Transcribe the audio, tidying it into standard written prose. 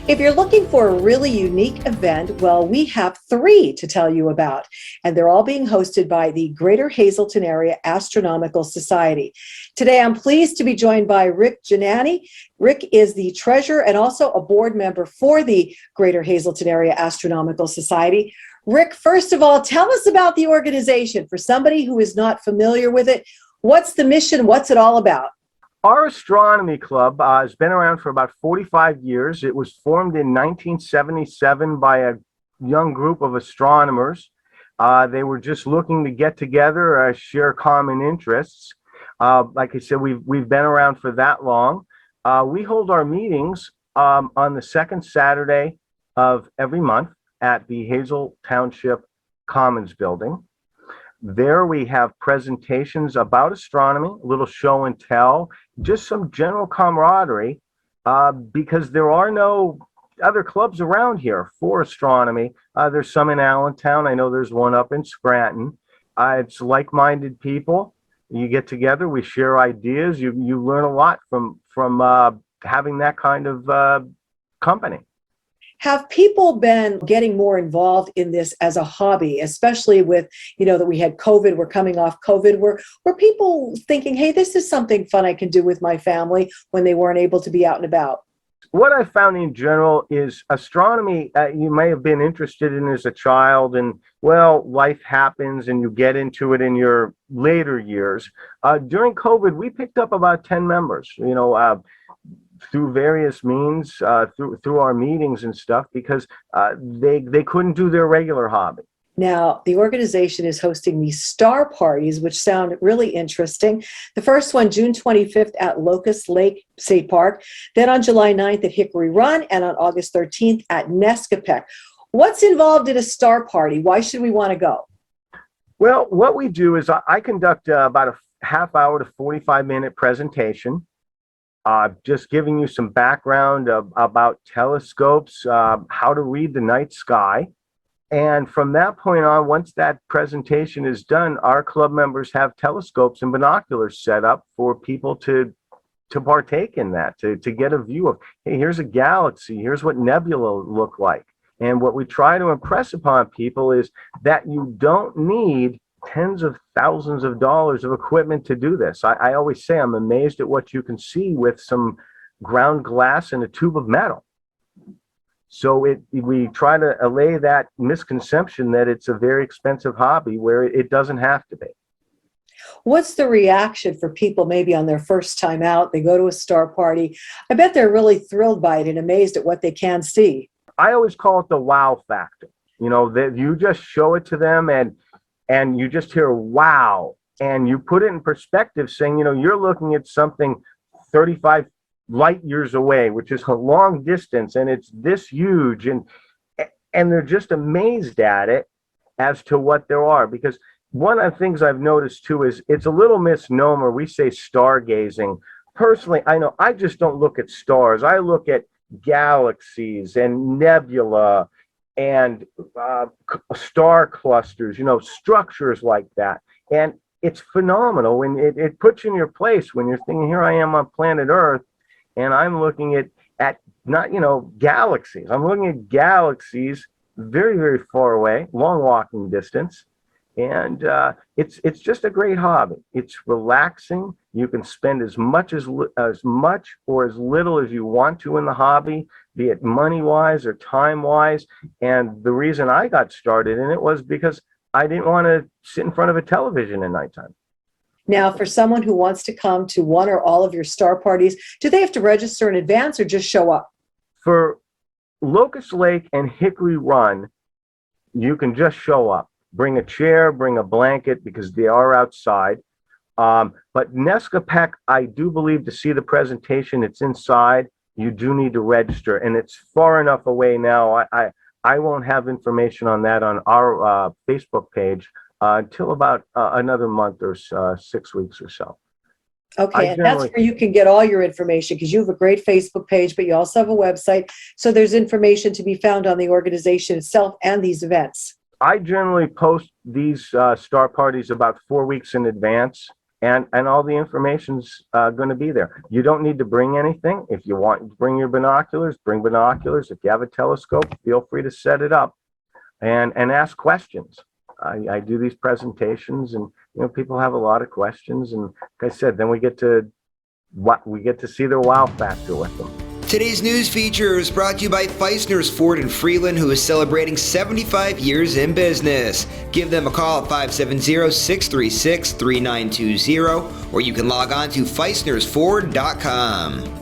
If you're looking for a really unique event, well, we have three to tell you about, and they're all being hosted by the Greater Hazleton Area Astronomical Society. Today, I'm pleased to be joined by Rick Giannani. Rick is the treasurer and also a board member for the Greater Hazleton Area Astronomical Society. Rick, first of all, tell us about the organization. For somebody who is not familiar with it, what's the mission? What's it all about? Our astronomy club has been around for about 45 years. It was formed in 1977 by a young group of astronomers. They were just looking to get together, share common interests. Like I said, we've been around for that long. We hold our meetings on the second Saturday of every month at the Hazel Township Commons Building. There we have presentations about astronomy, a little show and tell, just some general camaraderie, because there are no other clubs around here for astronomy. There's some in Allentown. I know there's one up in Scranton. It's like-minded people. You get together, we share ideas. You learn a lot from having that kind of company. Have people been getting more involved in this as a hobby, especially with, that we had COVID, we're coming off COVID, were people thinking, hey, this is something fun I can do with my family when they weren't able to be out and about? What I found in general is astronomy, you may have been interested in as a child, and well, life happens and you get into it in your later years. During COVID, we picked up about 10 members, through various means, through our meetings and stuff, because they couldn't do their regular hobby. Now, the organization is hosting these star parties, which sound really interesting. The first one, June 25th at Locust Lake State Park, then on July 9th at Hickory Run, and on August 13th at Nescopec. What's involved in a star party? Why should we want to go? Well, what we do is I conduct about a half hour to 45-minute presentation. Just giving you some background about telescopes, how to read the night sky. And from that point on, once that presentation is done, our club members have telescopes and binoculars set up for people to partake in that, to get a view of, hey, here's a galaxy, here's what nebula look like. And what we try to impress upon people is that you don't need tens of thousands of dollars of equipment to do this. I always say I'm amazed at what you can see with some ground glass and a tube of metal. So we try to allay that misconception that it's a very expensive hobby where it doesn't have to be. What's the reaction for people maybe on their first time out? They go to a star party. I bet they're really thrilled by it and amazed at what they can see. I always call it the wow factor. That you just show it to them and you just hear wow, and you put it in perspective saying, you're looking at something 35 light years away, which is a long distance, and it's this huge, and they're just amazed at it as to what there are. Because one of the things I've noticed too is it's a little misnomer. We say stargazing. Personally, I know I just don't look at stars. I look at galaxies and nebula and star clusters, structures like that. And it's phenomenal when it puts you in your place when you're thinking, here I am on planet Earth, and I'm looking at not, galaxies. I'm looking at galaxies very, very far away, long walking distance. And it's just a great hobby. It's relaxing. You can spend as much or as little as you want to in the hobby, be it money-wise or time-wise. And the reason I got started in it was because I didn't want to sit in front of a television at nighttime. Now, for someone who wants to come to one or all of your star parties, do they have to register in advance or just show up? For Locust Lake and Hickory Run, you can just show up. Bring a chair, bring a blanket, because they are outside. But Nescopec, I do believe, to see the presentation, it's inside. You do need to register, and it's far enough away now. I won't have information on that on our Facebook page until about another month or 6 weeks or so. Okay, and that's where you can get all your information, because you have a great Facebook page, but you also have a website. So there's information to be found on the organization itself and these events. I generally post these star parties about 4 weeks in advance, and all the information's going to be there. You don't need to bring anything. If you want to bring your binoculars, bring binoculars. If you have a telescope, feel free to set it up and ask questions. I do these presentations, and people have a lot of questions, and like I said, then we get to see their wow factor with them. Today's news feature is brought to you by Feisner's Ford in Freeland, who is celebrating 75 years in business. Give them a call at 570-636-3920, or you can log on to feisnersford.com.